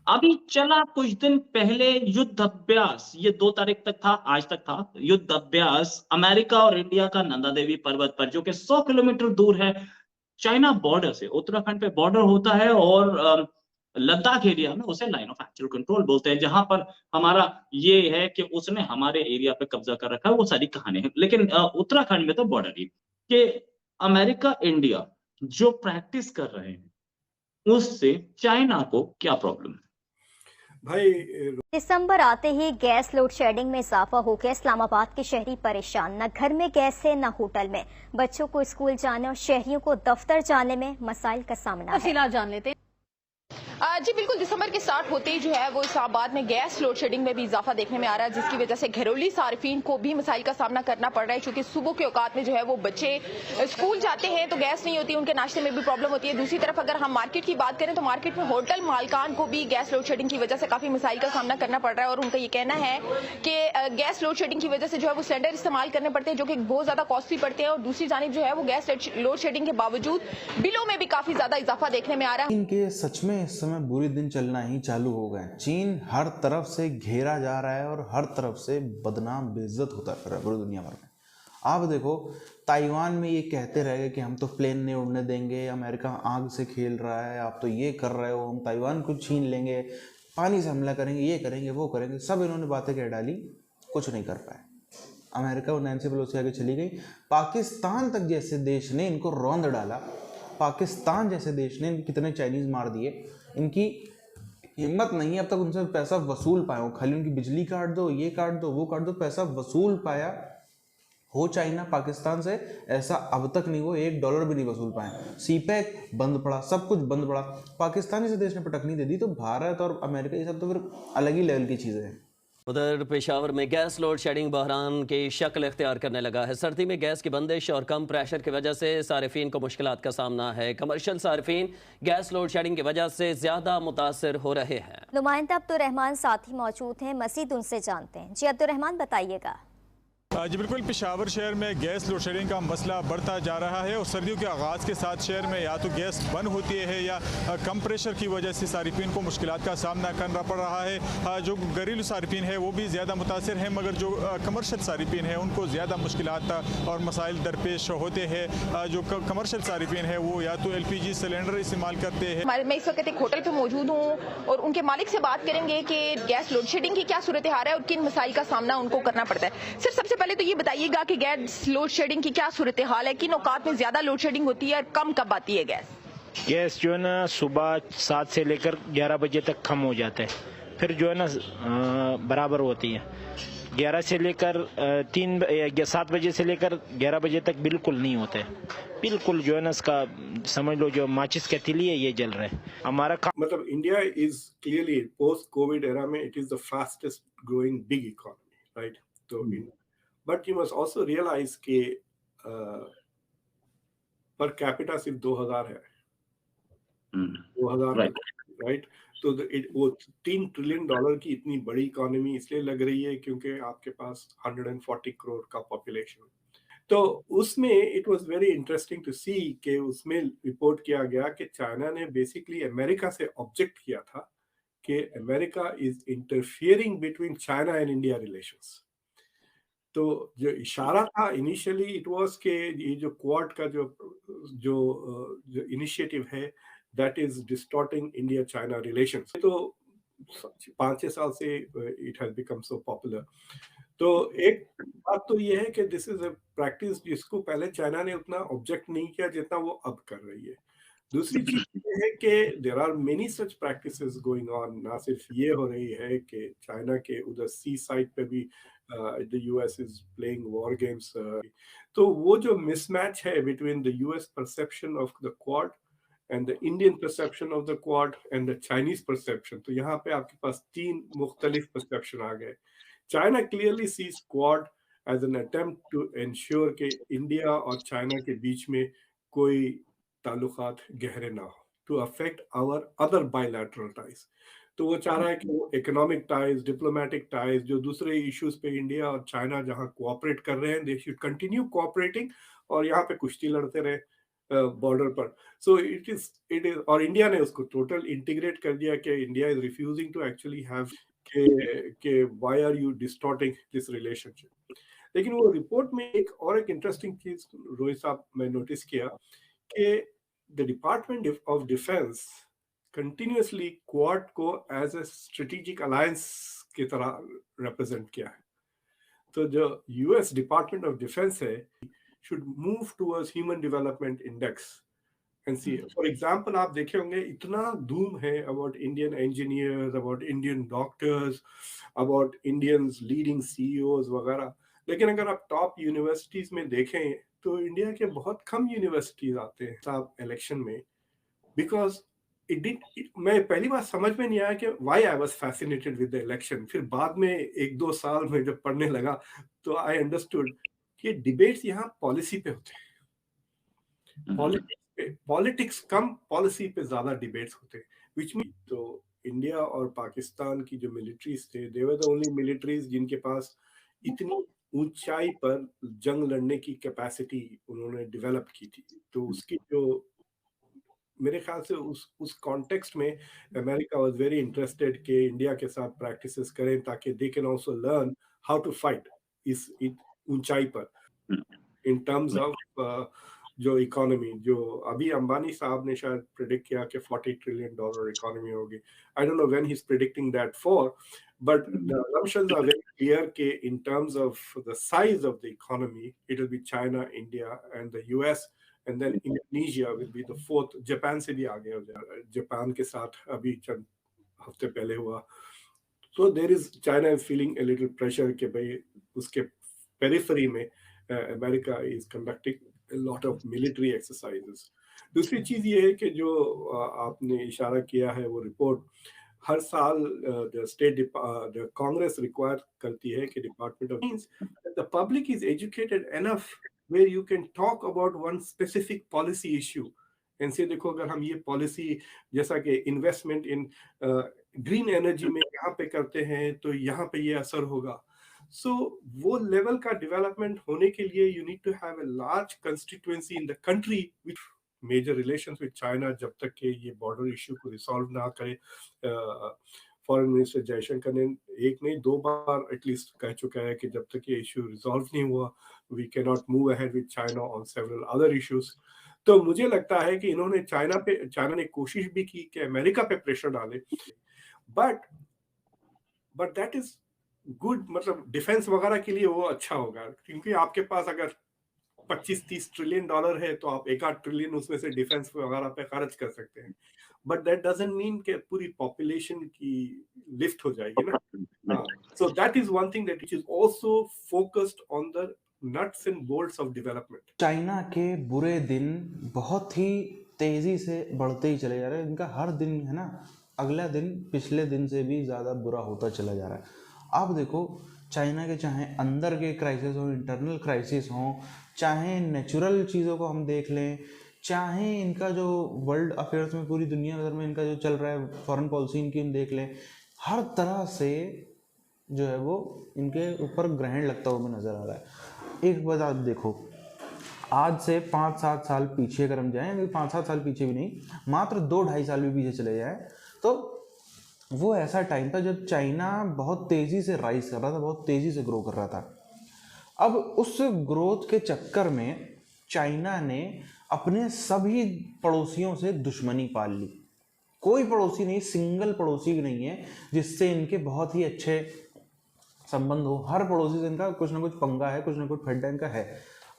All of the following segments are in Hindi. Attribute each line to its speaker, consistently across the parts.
Speaker 1: अभी चला कुछ दिन पहले युद्ध अभ्यास, ये 2 तारीख तक था, आज तक था। युद्ध अभ्यास अमेरिका और इंडिया का नंदा देवी पर्वत पर, जो कि 100 किलोमीटर दूर है चाइना बॉर्डर से। उत्तराखंड पे बॉर्डर होता है और लद्दाख एरिया में उसे लाइन ऑफ एक्चुअल कंट्रोल बोलते हैं, जहां पर हमारा ये है कि उसने हमारे एरिया पे कब्जा कर रखा है, वो सारी कहानी है। लेकिन उत्तराखंड में तो बॉर्डर ही कि अमेरिका इंडिया जो प्रैक्टिस कर रहे हैं उससे चाइना को क्या प्रॉब्लम है?
Speaker 2: भाई
Speaker 3: दिसंबर आते ही गैस लोड शेडिंग में इजाफा हो गया। इस्लामाबाद के शहरी परेशान, न घर में गैस है न होटल में। बच्चों को स्कूल जाने और शहरियों को दफ्तर जाने में मसाइल का सामना है।
Speaker 4: तफसीलात जान लेते हैं। जी बिल्कुल, दिसंबर के स्टार्ट होते ही जो है वो इस्लामाबाद में गैस लोड शेडिंग में भी इजाफा देखने में आ रहा है, जिसकी वजह से घरेलू सार्फिन को भी मसाइल का सामना करना पड़ रहा है। क्योंकि सुबह के औकात में जो है वो बच्चे स्कूल जाते हैं तो गैस नहीं होती, उनके नाश्ते में भी प्रॉब्लम होती है। दूसरी तरफ अगर हम मार्केट की बात करें तो मार्केट में होटल मालकान को भी गैस लोड शेडिंग की वजह से काफी मसाइल का सामना करना पड़ रहा है। और उनका ये कहना है कि गैस लोड शेडिंग की वजह से जो है वो सिलेंडर इस्तेमाल करने पड़ते हैं, जो कि बहुत ज्यादा कॉस्टली पड़ते हैं। और दूसरी जानिब जो है वो गैस लोड शेडिंग के बावजूद बिलों में भी काफी ज्यादा इजाफा देखने में आ रहा है।
Speaker 5: इनके सच में इस समय बुरे दिन चलना ही चालू हो गए। चीन हर तरफ से घेरा जा रहा है और हर तरफ से बदनाम बेइज्जत होता फिर रहा है पूरी दुनिया भर में। आप देखो, ताइवान में ये कहते रह गए कि हम तो प्लेन नहीं उड़ने देंगे, अमेरिका आग से खेल रहा है, आप तो ये कर रहे हो, हम ताइवान को छीन लेंगे, पानी से हमला करेंगे, ये करेंगे वो करेंगे। सब इन्होंने बातें कह डाली, कुछ नहीं कर पाए। अमेरिका और नैन्सी पेलोसी आगे चली गई। पाकिस्तान तक जैसे देश ने इनको रौंद डाला। पाकिस्तान जैसे देश ने कितने चाइनीज मार दिए। इनकी हिम्मत नहीं है अब तक उनसे पैसा वसूल पाया हो। खाली उनकी बिजली काट दो, ये काट दो, वो काट दो, पैसा वसूल पाया हो चाइना पाकिस्तान से, ऐसा अब तक नहीं हो। $1 भी नहीं वसूल पाए। सीपैक बंद पड़ा, सब कुछ बंद पड़ा। पाकिस्तान जैसे देश ने पटकनी दे दी, तो भारत और अमेरिका ये सब तो फिर अलग ही लेवल की चीज़ें हैं।
Speaker 6: उधर पेशावर में गैस लोड शेडिंग बहरान की शक्ल इख्तियार करने लगा है। सर्दी में गैस की बंदिश और कम प्रेशर की वजह से सार्फिन को मुश्किलात का सामना है। कमर्शियल सार्फिन गैस लोड शेडिंग की वजह से ज़्यादा मुतासर हो रहे हैं।
Speaker 3: नुमाइंदा अब्दुर्रहमान साथ ही मौजूद हैं, मजीद उनसे जानते हैं। जी अब्दुर्रहमान, बताइएगा।
Speaker 7: जी बिल्कुल, पेशावर शहर में गैस लोड शेडिंग का मसला बढ़ता जा रहा है और सर्दियों के आगाज़ के साथ शहर में या तो गैस बंद होती है या कम प्रेशर की वजह से सार्फिन को मुश्किलात का सामना करना पड़ रहा है। जो घरेलू सार्फिन है वो भी ज़्यादा मुतासर हैं, मगर जो कमर्शियल सार्फिन है उनको ज़्यादा मुश्किलात और मसाइल दरपेश होते हैं। जो कमर्शियल सार्फिन है वो या तो LPG सिलेंडर इस्तेमाल करते हैं।
Speaker 4: मैं इस वक्त एक होटल पे मौजूद हूँ और उनके मालिक से बात करेंगे कि गैस लोड शेडिंग की क्या सूरत हाल है और किन मसाइल का सामना उनको करना पड़ता है। सिर्फ सबसे पहले तो ये बताइएगा कि गैस लोड शेडिंग की क्या सूरत हाल है, किन औकात में ज्यादा लोड शेडिंग होती है और कम कब आती है गैस?
Speaker 8: गैस जो है ना सुबह 7 से लेकर 11 बजे तक कम हो जाता है, फिर जो है ना बराबर होती है। 11 से लेकर 7 बजे से लेकर 11 बजे तक बिल्कुल नहीं होता है। बिल्कुल जो है ना इसका समझ लो जो माचिस का तिली है ये जल रहा है। हमारा
Speaker 2: मतलब India is clearly post COVID era में it is the fastest growing big economy, right? तो but you must also realise के पर कैपिटा सिर्फ 2000 है। 2000, राइट? तो वो $3 ट्रिलियन की इतनी बड़ी इकोनॉमी इसलिए लग रही है क्योंकि आपके पास 140 करोड़ का पॉपुलेशन। तो उसमें it was very interesting to see कि उसमें रिपोर्ट किया गया कि चाइना ने बेसिकली अमेरिका से ऑब्जेक्ट किया था कि America is interfering between China and India relations. तो जो इशारा था इनिशियली इट वाज के ये जो क्वाड का जो इनिशिएटिव है that is distorting India China relations. तो 5-6 साल से it has become so popular. तो एक बात तो ये है कि दिस इज अ प्रैक्टिस जिसको पहले चाइना ने उतना ऑब्जेक्ट नहीं किया जितना वो अब कर रही है। दूसरी चीज ये है कि there are many such practices going on. ना सिर्फ ये हो रही है कि चाइना के उधर सी साइड पे भी the US is playing war games. तो वो जो मिसमैच है between the US perception of the quad and the Indian perception of the quad and the Chinese perception, तो यहाँ पे आपके पास 3 मुख्तलिफ परसेप्शन आ गए। China clearly sees Quad as an attempt to ensure कि इंडिया और चाइना के बीच में कोई ताल्लुकात गहरे ना हो, to affect our other bilateral ties. तो वो चाह रहा है कि वो इकोनॉमिक टाइज, डिप्लोमेटिक टाइज, जो दूसरे इश्यूज पे इंडिया और चाइना जहां कोऑपरेट कर रहे हैं, दे शुड कंटिन्यू कोऑपरेटिंग और यहाँ पे कुश्ती लड़ते रहे। बॉर्डर पर। सो इट इज और इंडिया ने उसको टोटल इंटीग्रेट कर दिया कि India is refusing to actually have के why are you distorting this relationship. लेकिन वो रिपोर्ट में एक इंटरेस्टिंग चीज रोहित साहब मैं नोटिस किया कि the department of defence continuously quad को एज ए स्ट्रेटेजिक अलायंस की तरह रिप्रेजेंट किया है। तो जो यूएस डिपार्टमेंट ऑफ डिफेंस है should move towards human development index and see, for example, आप देखे होंगे इतना धूम है about Indian engineers, about Indian doctors, about Indians leading CEOs वगैरह, लेकिन अगर आप टॉप यूनिवर्सिटीज में देखें तो इंडिया के बहुत कम यूनिवर्सिटीज आते हैं साहब इलेक्शन में, बिकॉज मैं पहली बार समझ में नहीं आया कि why I was fascinated with the election। फिर बाद में 1-2 साल में जब पढ़ने लगा तो I understood कि डिबेट्स यहाँ पॉलिसी पे होते हैं, पॉलिटिक्स कम, पॉलिसी पे ज्यादा डिबेट्स होते हैं। विच मीन तो इंडिया और पाकिस्तान की जो मिलिट्रीज थे, दे वर द ओनली मिलिट्रीज जिनके पास इतनी ऊंचाई पर जंग लड़ने की कैपेसिटी उन्होंने डेवलप की थी। तो उसकी जो मेरे ख्याल से उस कॉन्टेक्स्ट में अमेरिका वाज वेरी इंटरेस्टेड कि इंडिया के साथ प्रैक्टिसेस करें ताकि they can also learn how to fight इस ऊंचाई पर इन टर्म्स ऑफ जो इकोनॉमी, जो अभी अंबानी साहब ने शायद प्रेडिक्ट किया कि $40 ट्रिलियन इकोनॉमी होगी। I don't know when he is predicting that for, but the assumptions are very clear कि in terms of the size of the economy it will be China, India and the US, and then Indonesia will be the fourth। Japan से भी आगे हो जाएगा, जापान के साथ अभी चंद हफ्ते पहले हुआ। So there is, China is feeling a little pressure कि भाई उसके पेरिफेरी में America is conducting a lot of military exercises। दूसरी चीज ये है कि जो आपने इशारा किया है, वो रिपोर्ट हर साल द कांग्रेस रिक्वायर करती है कि department of means the public is educated enough where you can talk about one specific policy issue and say देखो अगर हम ये पॉलिसी जैसा कि इन्वेस्टमेंट इन ग्रीन एनर्जी में यहाँ पे करते हैं तो यहाँ पे ये असर होगा। सो वो लेवल का डेवलपमेंट होने के लिए you need to have a large constituency in the country with major relations with China. जब तक कि ये बॉर्डर इश्यू को रिसॉल्व ना करे, फॉरेन मिनिस्टर जयशंकर ने 1 नहीं 2 बार एटलीस्ट कह चुका है कि जब तक ये इश्यू रिसॉल्व नहीं हुआ we can not move ahead with China on several other issues. तो मुझे लगता है कि इन्होंने चाइना ने कोशिश भी की कि अमेरिका पे प्रेशर डाले, बट दैट इज गुड, मतलब डिफेंस वगैरह के लिए वो अच्छा होगा, क्योंकि आपके पास अगर 25-30 ट्रिलियन डॉलर है तो आप 1-8 ट्रिलियन उसमें से डिफेंस वगैरह पे खर्च कर सकते हैं, बट दैट डजंट मीन कि पूरी पॉपुलेशन की लिफ्ट हो जाएगी ना। So that is one thing that is also focused on the nuts and bolts of development.
Speaker 5: China के बुरे दिन बहुत ही तेजी से बढ़ते ही चले जा रहे हैं। इनका हर दिन है ना, अगला दिन पिछले दिन से भी ज़्यादा बुरा होता चला जा रहा है। आप देखो चाइना के चाहे अंदर के क्राइसिस हो, इंटरनल क्राइसिस हो, चाहे नेचुरल चीज़ों को हम देख लें, चाहे इनका जो वर्ल्ड अफेयर्स में पूरी दुनिया भर में इनका जो चल रहा है फॉरेन पॉलिसी इनकी हम देख लें, हर तरह से जो है वो इनके ऊपर ग्रहण लगता हुआ हमें नज़र आ रहा है। एक बात आप देखो, आज से 5-7 साल पीछे अगर हम जाएँ, 5-7 साल पीछे भी नहीं, मात्र 2-2.5 साल भी पीछे चले जाएँ, तो वो ऐसा टाइम था जब चाइना बहुत तेज़ी से राइज कर रहा था, बहुत तेज़ी से ग्रो कर रहा था। अब उस ग्रोथ के चक्कर में चाइना ने अपने सभी पड़ोसियों से दुश्मनी पाल ली। कोई पड़ोसी नहीं, सिंगल पड़ोसी भी नहीं है जिससे इनके बहुत ही अच्छे संबंध हो। हर पड़ोसी से इनका कुछ ना कुछ पंगा है, कुछ ना कुछ फड्डा इनका है।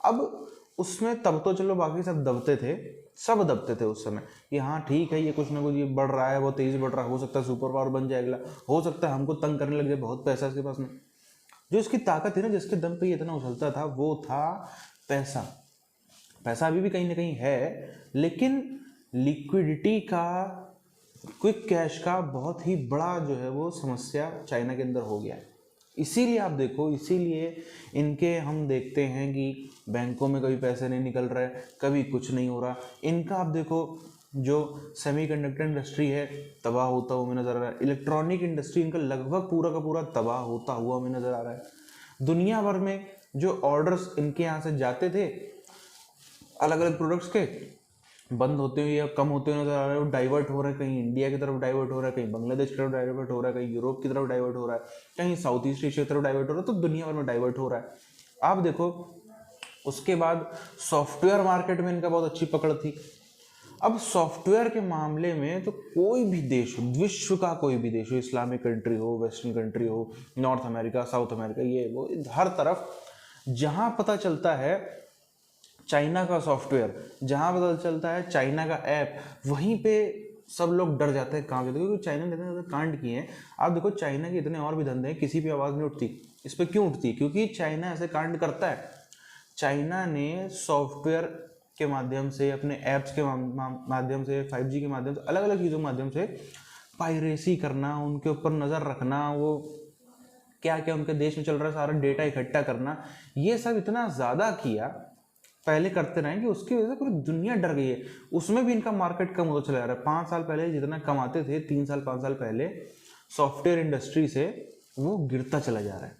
Speaker 5: अब उसमें तब तो चलो बाकी सब दबते थे उस समय कि हाँ ठीक है, ये कुछ ना कुछ ये बढ़ रहा है, बहुत तेज़ी बढ़ रहा है, हो सकता है सुपर पावर बन जाएगा, हो सकता है हमको तंग करने लग जाए, बहुत पैसा इसके पास में। जो इसकी ताकत है ना, जिसके दम पे ये इतना उछलता था, वो था पैसा। पैसा अभी भी कहीं ना कहीं है, लेकिन लिक्विडिटी का, क्विक कैश का बहुत ही बड़ा जो है वो समस्या चाइना के अंदर हो गया है। इसीलिए आप देखो, इसीलिए इनके हम देखते हैं कि बैंकों में कभी पैसे नहीं निकल रहे, कभी कुछ नहीं हो रहा। इनका आप देखो, जो सेमीकंडक्टर इंडस्ट्री है तबाह होता हुआ हमें नज़र आ रहा है। इलेक्ट्रॉनिक इंडस्ट्री इनका लगभग पूरा का पूरा तबाह होता हुआ हमें नज़र आ रहा है। दुनिया भर में जो ऑर्डर्स इनके यहाँ से जाते थे अलग अलग प्रोडक्ट्स के, बंद होते हुए या कम होते हुए नजर आ रहे हैं, वो डाइवर्ट हो रहा है, कहीं इंडिया की तरफ डाइवर्ट हो रहा है, कहीं बांग्लादेश की तरफ डाइवर्ट हो रहा है, कहीं यूरोप की तरफ डाइवर्ट हो रहा है, कहीं साउथ ईस्ट एशिया की तरफ डाइवर्ट हो रहा है, तो दुनिया भर में डाइवर्ट हो रहा है। आप देखो उसके बाद सॉफ्टवेयर मार्केट में इनका बहुत अच्छी पकड़ थी। अब सॉफ्टवेयर के मामले में तो कोई भी देश हो, विश्व का कोई भी देश हो, इस्लामिक कंट्री हो, वेस्टर्न कंट्री हो, नॉर्थ अमेरिका, साउथ अमेरिका, ये वो हर तरफ जहां पता चलता है चाइना का सॉफ्टवेयर, जहां पता चलता है चाइना का ऐप, वहीं पे सब लोग डर जाते हैं काम, क्योंकि चाइना ने इतने ज़्यादा कांड किए हैं। आप देखो चाइना के इतने और भी धंधे हैं, किसी भी आवाज़ नहीं उठती। इस पर क्यों उठती है? क्योंकि चाइना ऐसे कांड करता है। चाइना ने सॉफ्टवेयर के माध्यम से, अपने ऐप्स के माध्यम से, 5G के माध्यम से, अलग अलग चीज़ों के माध्यम से पायरेसी करना, उनके ऊपर नज़र रखना, वो क्या क्या उनके देश में चल रहा है सारा डेटा इकट्ठा करना, ये सब इतना ज़्यादा किया, पहले करते रहे कि उसकी वजह से पूरी दुनिया डर गई है। उसमें भी इनका मार्केट कम होता चला जा रहा है। 5 साल पहले जितना कमाते थे, 3 साल 5 साल पहले सॉफ्टवेयर इंडस्ट्री से, वो गिरता चला जा रहा है।